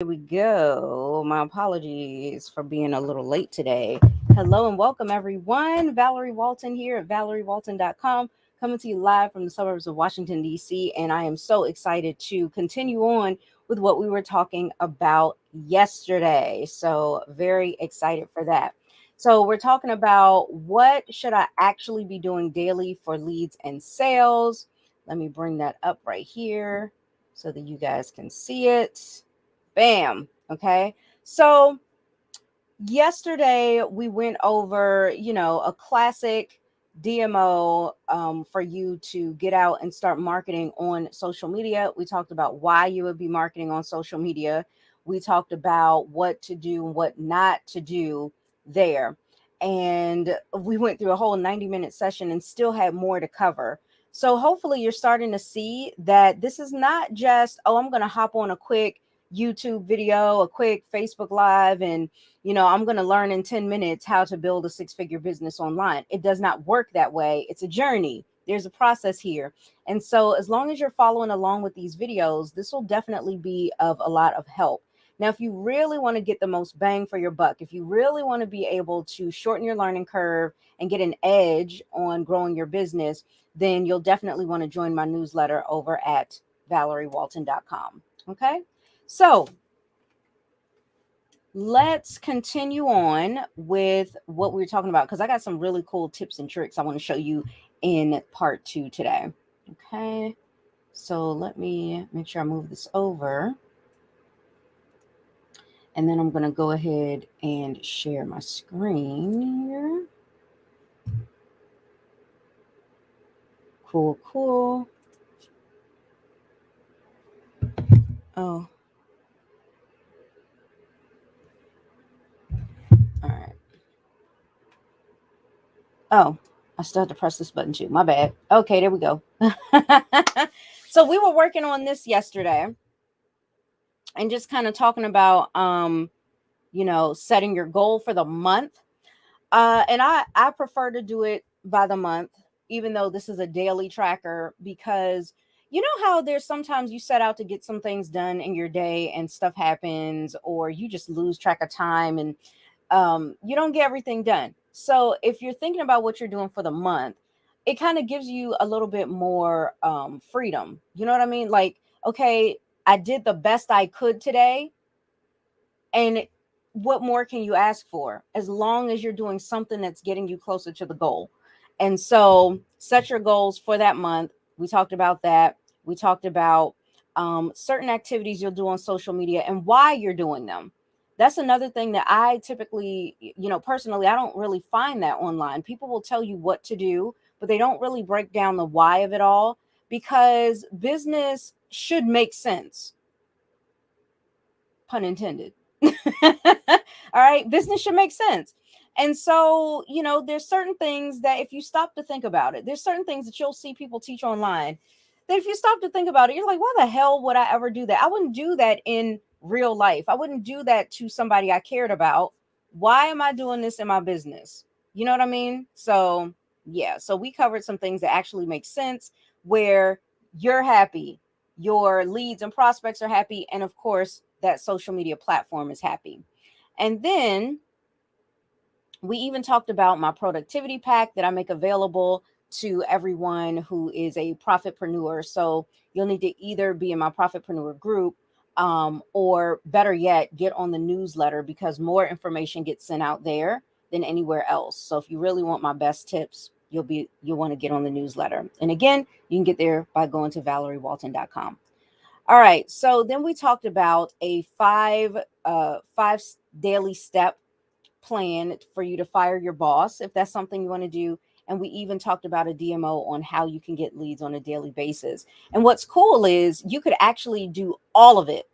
Here we go. My apologies for being a little late today. Hello and welcome, everyone. Valerie Walton here at valeriewalton.com, coming to you live from the suburbs of Washington, D.C. And I am so excited to continue on with what we were talking about yesterday. So, very excited for that. So, we're talking about what should I actually be doing daily for leads and sales. Let me bring that up right here so that you guys can see it. Bam. Okay. So yesterday we went over, a classic DMO for you to get out and start marketing on social media. We talked about why you would be marketing on social media. We talked about what to do and what not to do there. And we went through a whole 90-minute session and still had more to cover. So hopefully you're starting to see that this is not just, oh, I'm going to hop on a quick YouTube video, a quick Facebook Live, and I'm going to learn in 10 minutes how to build a six-figure business online. It does not work that way. It's a journey. There's a process here. And so as long as you're following along with these videos, this will definitely be of a lot of help. Now, if you really want to get the most bang for your buck, if you really want to be able to shorten your learning curve and get an edge on growing your business, then you'll definitely want to join my newsletter over at valeriewalton.com. Okay? So let's continue on with what we were talking about, because I got some really cool tips and tricks I want to show you in part 2 today. Okay, so let me make sure I move this over. And then I'm going to go ahead and share my screen here. Cool. Oh. All right. Oh, I still have to press this button too. My bad. Okay, there we go. So we were working on this yesterday and just kind of talking about setting your goal for the month. And I prefer to do it by the month, even though this is a daily tracker, because you know how there's sometimes you set out to get some things done in your day and stuff happens, or you just lose track of time and you don't get everything done. So if you're thinking about what you're doing for the month, it kind of gives you a little bit more freedom. You know what I mean? Like, okay, I did the best I could today. And what more can you ask for, as long as you're doing something that's getting you closer to the goal? And so set your goals for that month. We talked about that. We talked about certain activities you'll do on social media and why you're doing them. That's another thing that I typically, personally, I don't really find that online. People will tell you what to do, but they don't really break down the why of it all, because business should make sense. Pun intended. All right, business should make sense. And so, there's certain things that if you stop to think about it, there's certain things that you'll see people teach online that if you stop to think about it, you're like, why the hell would I ever do that? I wouldn't do that in real life. I wouldn't do that to somebody I cared about. Why am I doing this in my business? You know what I mean? So, yeah. So we covered some things that actually make sense, where you're happy, your leads and prospects are happy, and of course, that social media platform is happy. And then we even talked about my productivity pack that I make available to everyone who is a profitpreneur. So you'll need to either be in my profitpreneur group, or better yet, get on the newsletter, because more information gets sent out there than anywhere else. So if you really want my best tips, you'll want to get on the newsletter. And again, you can get there by going to valeriewalton.com. All right. So then we talked about a five daily step plan for you to fire your boss, if that's something you want to do. And we even talked about a DMO on how you can get leads on a daily basis. And what's cool is you could actually do all of it.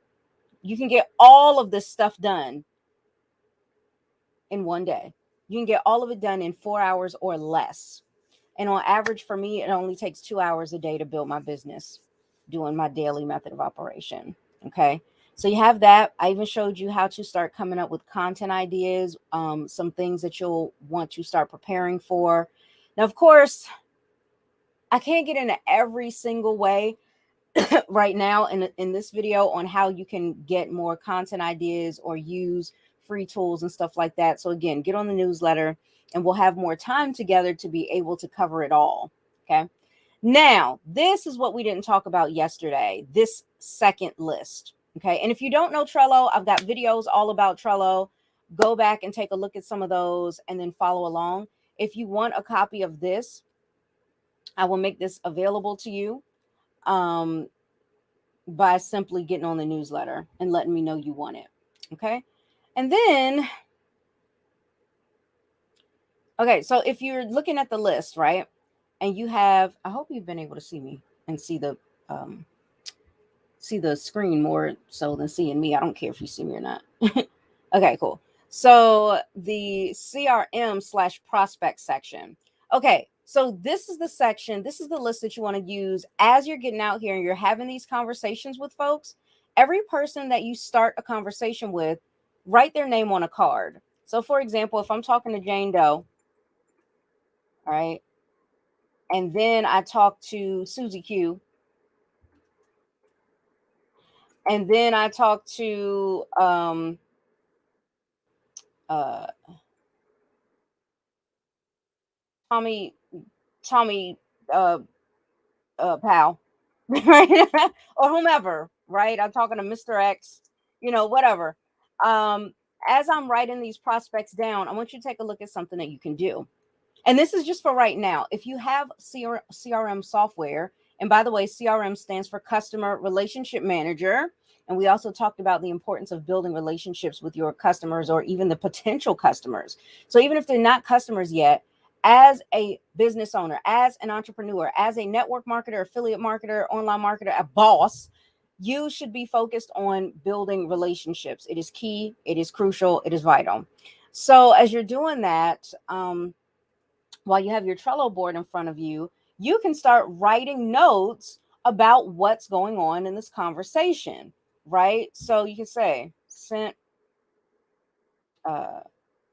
You can get all of this stuff done in one day. You can get all of it done in 4 hours or less. And on average, for me, it only takes 2 hours a day to build my business, doing my daily method of operation. Okay. So you have that. I even showed you how to start coming up with content ideas, some things that you'll want to start preparing for. Now, of course, I can't get into every single way. right now in this video on how you can get more content ideas or use free tools and stuff like that. So again, get on the newsletter and we'll have more time together to be able to cover it all. Okay. Now, this is what we didn't talk about yesterday, this second list. Okay. And if you don't know Trello, I've got videos all about Trello. Go back and take a look at some of those and then follow along. If you want a copy of this, I will make this available to you um, by simply getting on the newsletter and letting me know you want it. Okay. And then, okay. So if you're looking at the list, right, and you have, I hope you've been able to see me and um, see the screen more so than seeing me. I don't care if you see me or not. Okay, cool. So the CRM/prospect section. Okay, so this is the section, this is the list that you want to use as you're getting out here and you're having these conversations with folks. Every person that you start a conversation with, write their name on a card. So for example, if I'm talking to Jane Doe, all right, and then I talk to Susie Q, and then I talk to uh Tommy Tommy uh Powell, right? Or whomever, right? I'm talking to Mr. X, whatever. Um, as I'm writing these prospects down, I want you to take a look at something that you can do. And this is just for right now. If you have CRM software, and by the way, CRM stands for Customer Relationship Manager. And we also talked about the importance of building relationships with your customers or even the potential customers. So even if they're not customers yet, as a business owner, as an entrepreneur, as a network marketer, affiliate marketer, online marketer, a boss, you should be focused on building relationships. It is key, it is crucial, it is vital. So as you're doing that, while you have your Trello board in front of you, you can start writing notes about what's going on in this conversation, right? So you can say, uh,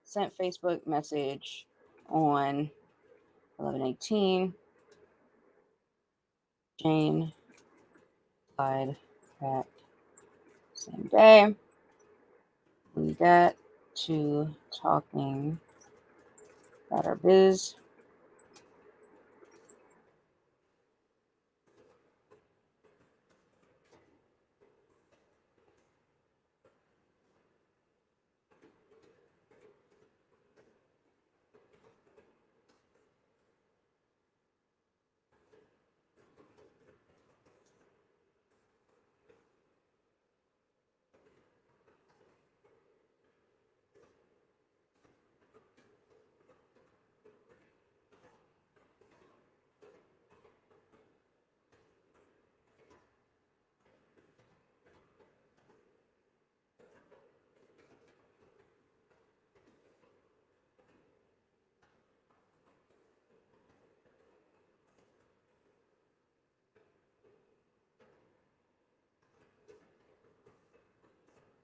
sent Facebook message on 11/18. Jane replied that same day. We got to talking about our biz.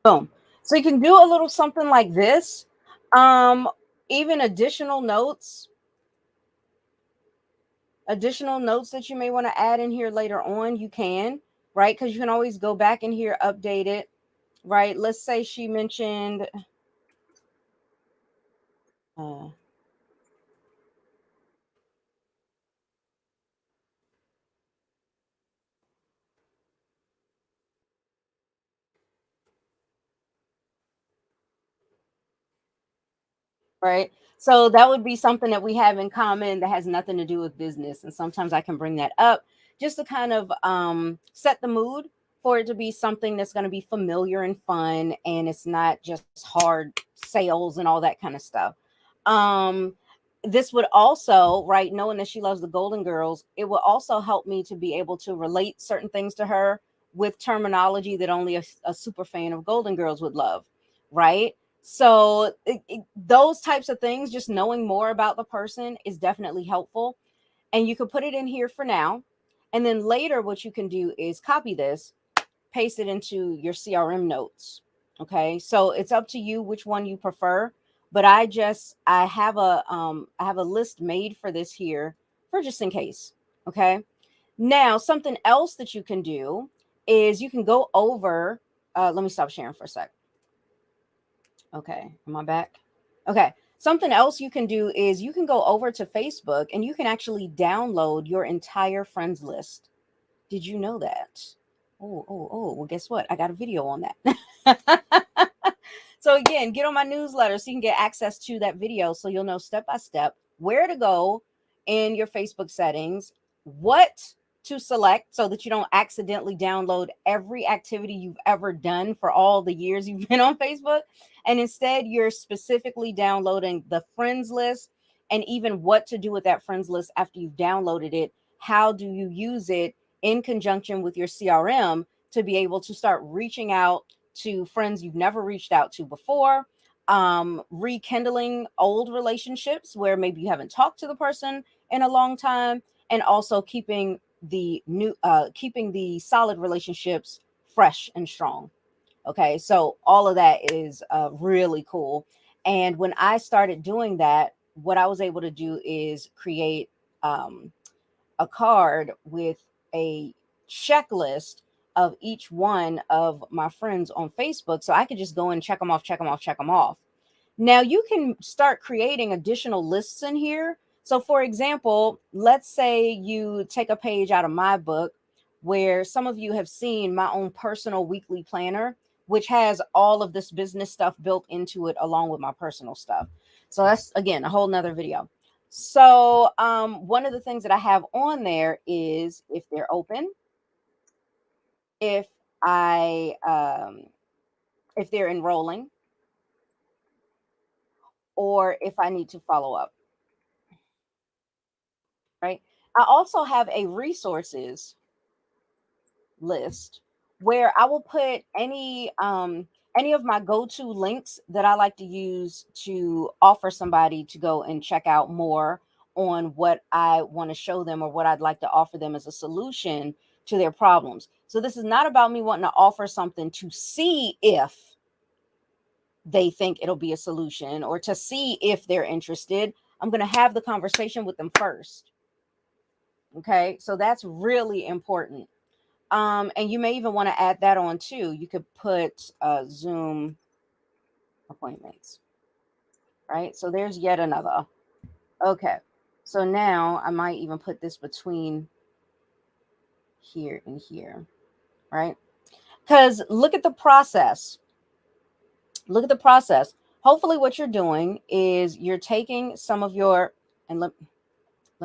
Boom. So you can do a little something like this. Um, even additional notes that you may want to add in here later on, you can, right? Because you can always go back in here, update it, right? Let's say she mentioned uh, right? So that would be something that we have in common that has nothing to do with business. And sometimes I can bring that up just to kind of set the mood for it to be something that's going to be familiar and fun. And it's not just hard sales and all that kind of stuff. Um, this would also, right, knowing that she loves the Golden Girls, it will also help me to be able to relate certain things to her with terminology that only a super fan of Golden Girls would love, right? So those types of things, just knowing more about the person is definitely helpful. And you could put it in here for now. And then later, what you can do is copy this, paste it into your CRM notes. Okay. So it's up to you which one you prefer. But I have a list made for this here for just in case. Okay. Now, something else that you can do is you can go over, let me stop sharing for a sec. Okay, am I back? Okay. Something else you can do is you can go over to Facebook and you can actually download your entire friends list. Did you know that? Oh, well, guess what? I got a video on that. So again, get on my newsletter so you can get access to that video so you'll know step by step where to go in your Facebook settings, what to select so that you don't accidentally download every activity you've ever done for all the years you've been on Facebook. And instead, you're specifically downloading the friends list and even what to do with that friends list after you've downloaded it. How do you use it in conjunction with your CRM to be able to start reaching out to friends you've never reached out to before, rekindling old relationships where maybe you haven't talked to the person in a long time, and also keeping the solid relationships fresh and strong. Okay, so all of that is really cool. And when I started doing that, what I was able to do is create um, a card with a checklist of each one of my friends on Facebook. So I could just go and check them off, check them off, check them off. Now you can start creating additional lists in here. So, for example, let's say you take a page out of my book where some of you have seen my own personal weekly planner, which has all of this business stuff built into it along with my personal stuff. So, that's again a whole nother video. So, one of the things that I have on there is if they're open, if if they're enrolling, or if I need to follow up. Right. I also have a resources list where I will put any of my go-to links that I like to use to offer somebody to go and check out more on what I want to show them or what I'd like to offer them as a solution to their problems. So this is not about me wanting to offer something to see if they think it'll be a solution or to see if they're interested. I'm going to have the conversation with them first. Okay, so that's really important. And you may even want to add that on too. You could put Zoom appointments, right? So there's yet another. Okay, so now I might even put this between here and here, right? Because look at the process. Look at the process. Hopefully, what you're doing is you're taking some of your, and let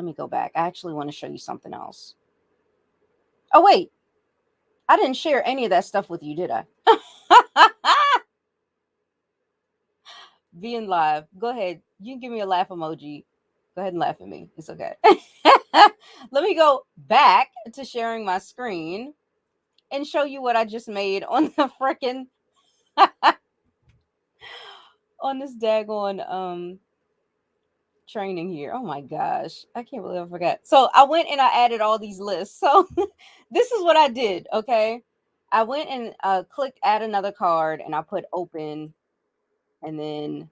me go back. I actually want to show you something else. Oh, wait, I didn't share any of that stuff with you, did I? Being live. Go ahead. You can give me a laugh emoji. Go ahead and laugh at me. It's okay. Let me go back to sharing my screen and show you what I just made on the freaking on this daggone training here. Oh my gosh. I can't believe I forgot. So I went and I added all these lists. So this is what I did. Okay. I went and clicked add another card and I put open and then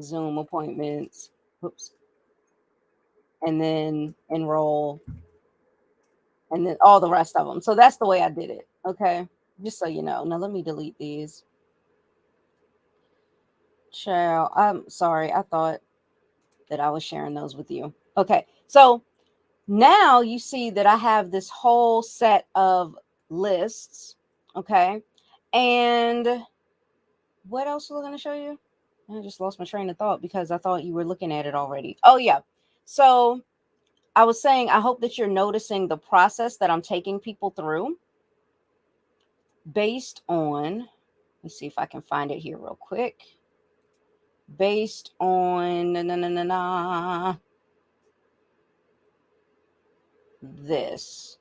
Zoom appointments. Oops. And then enroll and then all the rest of them. So that's the way I did it. Okay. Just so you know. Now let me delete these. Child, I'm sorry. I thought that I was sharing those with you. Okay. So now you see that I have this whole set of lists. Okay. And what else was I going to show you? I just lost my train of thought because I thought you were looking at it already. Oh, yeah. So I was saying, I hope that you're noticing the process that I'm taking people through based on, let me see if I can find it here real quick. Based on this.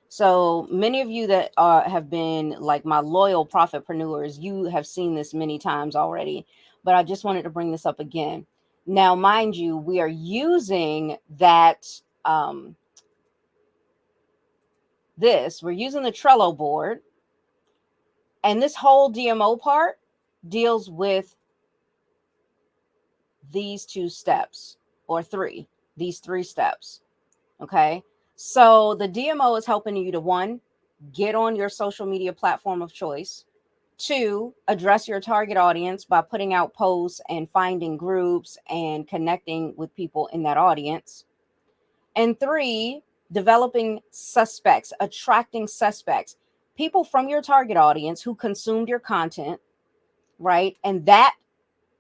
So many of you that have been like my loyal profitpreneurs, you have seen this many times already, but I just wanted to bring this up again. Now, mind you, we are using that, we're using the Trello board, and this whole DMO part deals with these two steps or these three steps. Okay. So the DMO is helping you to, one, get on your social media platform of choice. Two, address your target audience by putting out posts and finding groups and connecting with people in that audience. And three, developing suspects, attracting suspects, people from your target audience who consumed your content, right? And that,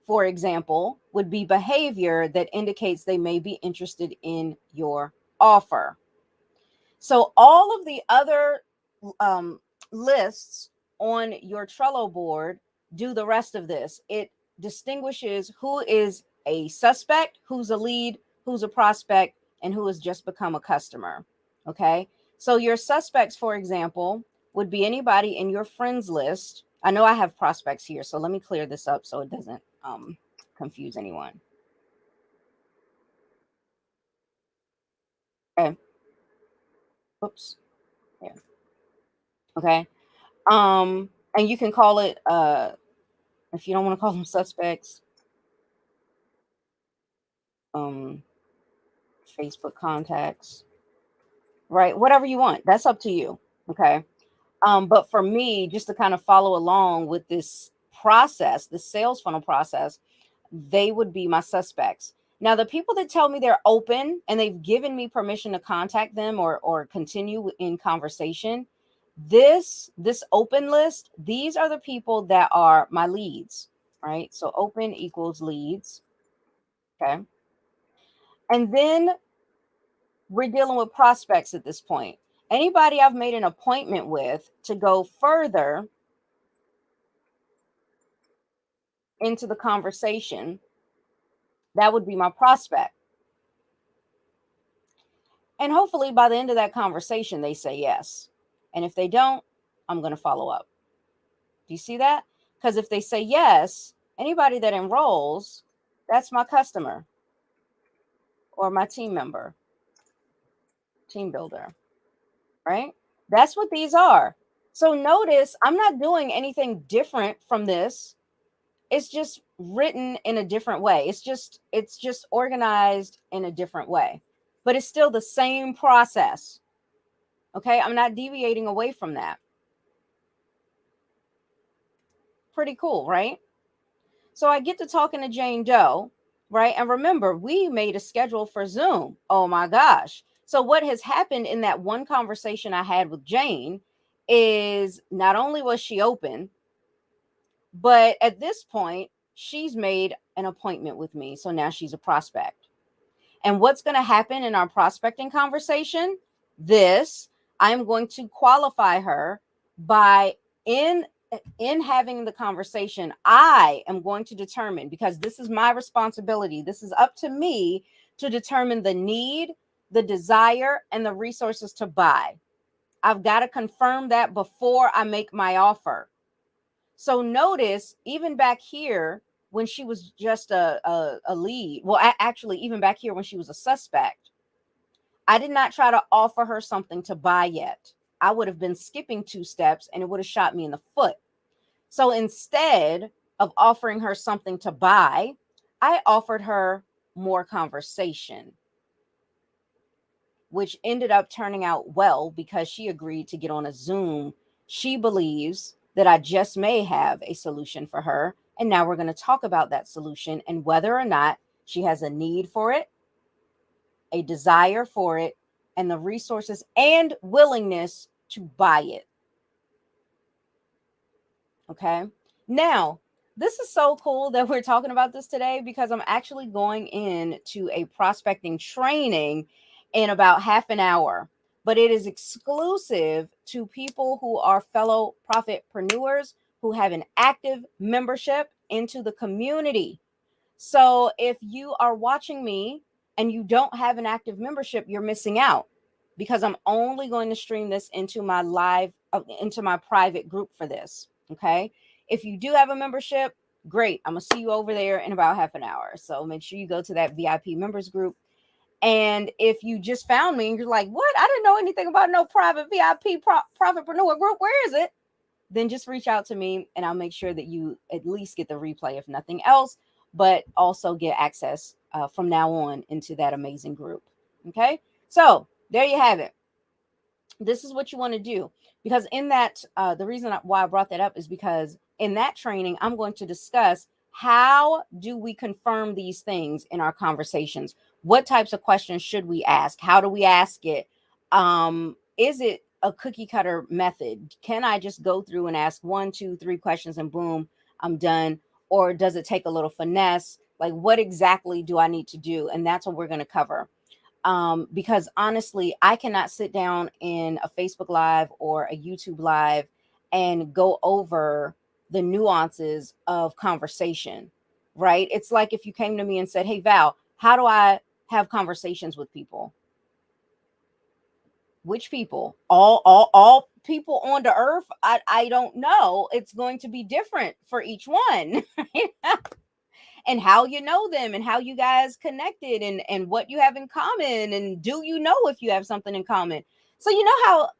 for example, would be behavior that indicates they may be interested in your offer. So all of the other um, lists on your Trello board do the rest of this. It distinguishes who is a suspect, who's a lead, who's a prospect, and who has just become a customer. Okay. So your suspects, for example, would be anybody in your friends list. I know I have prospects here, so let me clear this up so it doesn't confuse anyone. Okay. Oops. Yeah. Okay. And you can call it if you don't want to call them suspects, um, Facebook contacts, right? Whatever you want. That's up to you. Okay. But for me, just to kind of follow along with this process, the sales funnel process, they would be my suspects. Now, the people that tell me they're open and they've given me permission to contact them or continue in conversation, this open list, these are the people that are my leads, right? So open equals leads. Okay. And then we're dealing with prospects at this point. Anybody I've made an appointment with to go further into the conversation, that would be my prospect. And hopefully by the end of that conversation, they say yes. And if they don't, I'm going to follow up. Do you see that? Because if they say yes, anybody that enrolls, that's my customer or my team member, team builder, right? That's what these are. So notice I'm not doing anything different from this. It's just written in a different way. It's just organized in a different way. But it's still the same process. Okay? I'm not deviating away from that. Pretty cool, right? So I get to talking to Jane Doe, right? And remember, we made a schedule for Zoom. Oh my gosh. So what has happened in that one conversation I had with Jane is not only was she open, but at this point, she's made an appointment with me. So now she's a prospect. And what's going to happen in our prospecting conversation? This, I'm going to qualify her by in having the conversation, I am going to determine, because this is my responsibility. This is up to me to determine the need, the desire, and the resources to buy. I've got to confirm that before I make my offer. So notice, even back here, when she was just a lead, well, actually, even back here when she was a suspect, I did not try to offer her something to buy yet. I would have been skipping 2 steps and it would have shot me in the foot. So instead of offering her something to buy, I offered her more conversation, which ended up turning out well because she agreed to get on a Zoom. She believes that I just may have a solution for her. And now we're going to talk about that solution and whether or not she has a need for it, a desire for it, and the resources and willingness to buy it. Okay. Now, this is so cool that we're talking about this today because I'm actually going into a prospecting training in about half an hour, but it is exclusive to people who are fellow profitpreneurs who have an active membership into the community. So if you are watching me and you don't have an active membership, you're missing out because I'm only going to stream this into my into my private group for this. Okay. If you do have a membership, great. I'm going to see you over there in about half an hour. So make sure you go to that VIP members group. And if you just found me and you're like, what? I didn't know anything about no private VIP profitpreneur group. Where is it? Then just reach out to me and I'll make sure that you at least get the replay, if nothing else, but also get access from now on into that amazing group. Okay. So there you have it. This is what you want to do, because in that the reason why I brought that up is because in that training I'm going to discuss how do we confirm these things in our conversations. What types of questions should we ask? How do we ask it? Is it a cookie cutter method? Can I just go through and ask 1, 2, 3 questions and boom, I'm done? Or does it take a little finesse? Like, what exactly do I need to do? And that's what we're going to cover. Because honestly, I cannot sit down in a Facebook Live or a YouTube Live and go over the nuances of conversation, right? It's like if you came to me and said, "Hey, Val, how do I have conversations with people?" Which people? All people on the earth? I don't know. It's going to be different for each one. Right? And how you know them and how you guys connected and what you have in common, and do you know if you have something in common. So you know how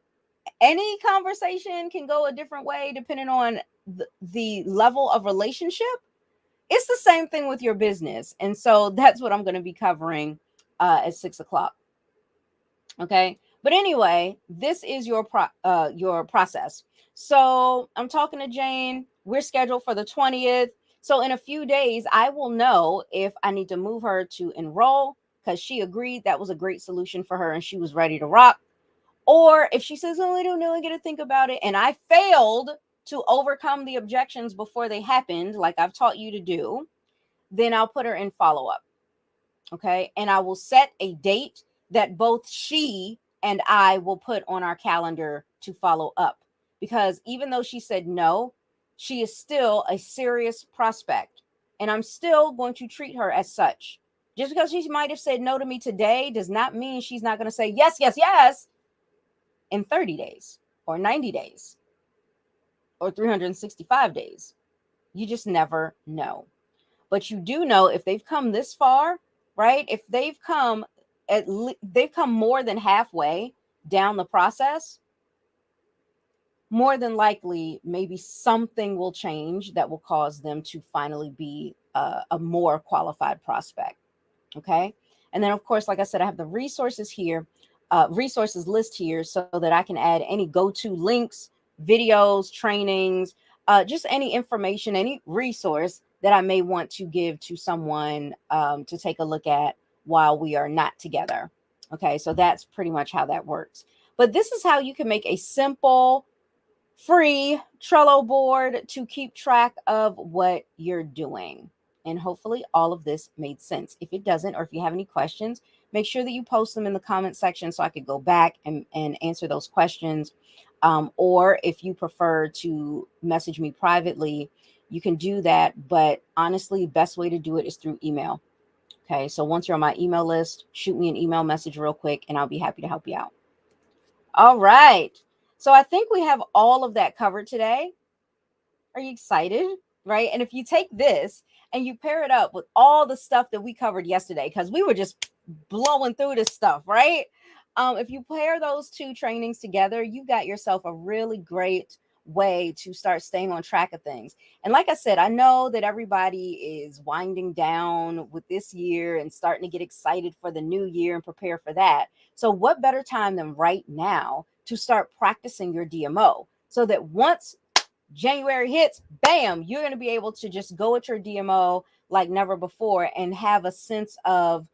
any conversation can go a different way depending on the level of relationship. It's the same thing with your business, and so that's what I'm going to be covering at 6 o'clock. Okay, but anyway, this is your process. So I'm talking to Jane. We're scheduled for the 20th. So in a few days I will know if I need to move her to enroll, because she agreed that was a great solution for her and she was ready to rock, or if she says, "Oh, I don't know, I got to think about it," and I failed to overcome the objections before they happened like I've taught you to do, then I'll put her in follow up. Okay. And I will set a date that both she and I will put on our calendar to follow up. Because even though she said no, she is still a serious prospect. And I'm still going to treat her as such. Just because she might have said no to me today does not mean she's not going to say yes, yes, yes in 30 days or 90 days or 365 days. You just never know. But you do know if they've come this far, right? If they've come they've come more than halfway down the process, more than likely maybe something will change that will cause them to finally be a more qualified prospect. Okay. And then of course, like I said, I have the resources here, resources list here, so that I can add any go-to links, videos, trainings, just any information, any resource that I may want to give to someone to take a look at while we are not together. Okay, so that's pretty much how that works. But this is how you can make a simple, free Trello board to keep track of what you're doing. And hopefully all of this made sense. If it doesn't, or if you have any questions, make sure that you post them in the comment section so I could go back and answer those questions. Or if you prefer to message me privately, you can do that. But honestly, best way to do it is through email. Okay, so once you're on my email list, shoot me an email message real quick and I'll be happy to help you out. All right. So I think we have all of that covered today. Are you excited? Right. And if you take this and you pair it up with all the stuff that we covered yesterday, because we were just blowing through this stuff, right? If you pair those two trainings together, you got yourself a really great way to start staying on track of things. And like I said, I know that everybody is winding down with this year and starting to get excited for the new year and prepare for that. So what better time than right now to start practicing your DMO, so that once January hits, bam, you're going to be able to just go at your DMO like never before and have a sense of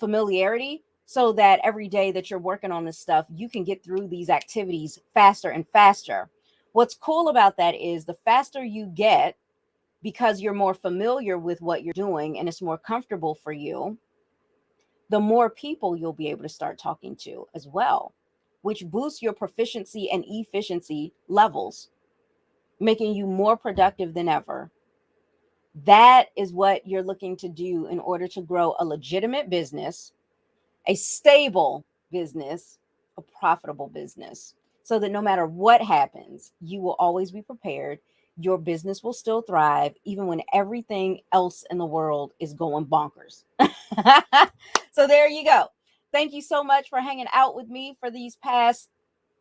familiarity, so that every day that you're working on this stuff, you can get through these activities faster and faster. What's cool about that is the faster you get, because you're more familiar with what you're doing and it's more comfortable for you, the more people you'll be able to start talking to as well, which boosts your proficiency and efficiency levels, making you more productive than ever. That is what you're looking to do in order to grow a legitimate business, a stable business, a profitable business, so that no matter what happens, you will always be prepared. Your business will still thrive, even when everything else in the world is going bonkers. So there you go. Thank you so much for hanging out with me for these past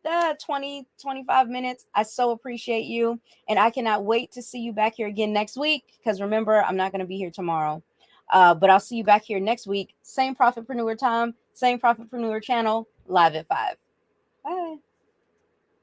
20, 25 minutes. I so appreciate you. And I cannot wait to see you back here again next week. Because remember, I'm not going to be here tomorrow. But I'll see you back here next week. Same Profitpreneur time, Same Profitpreneur channel, live at 5. Bye.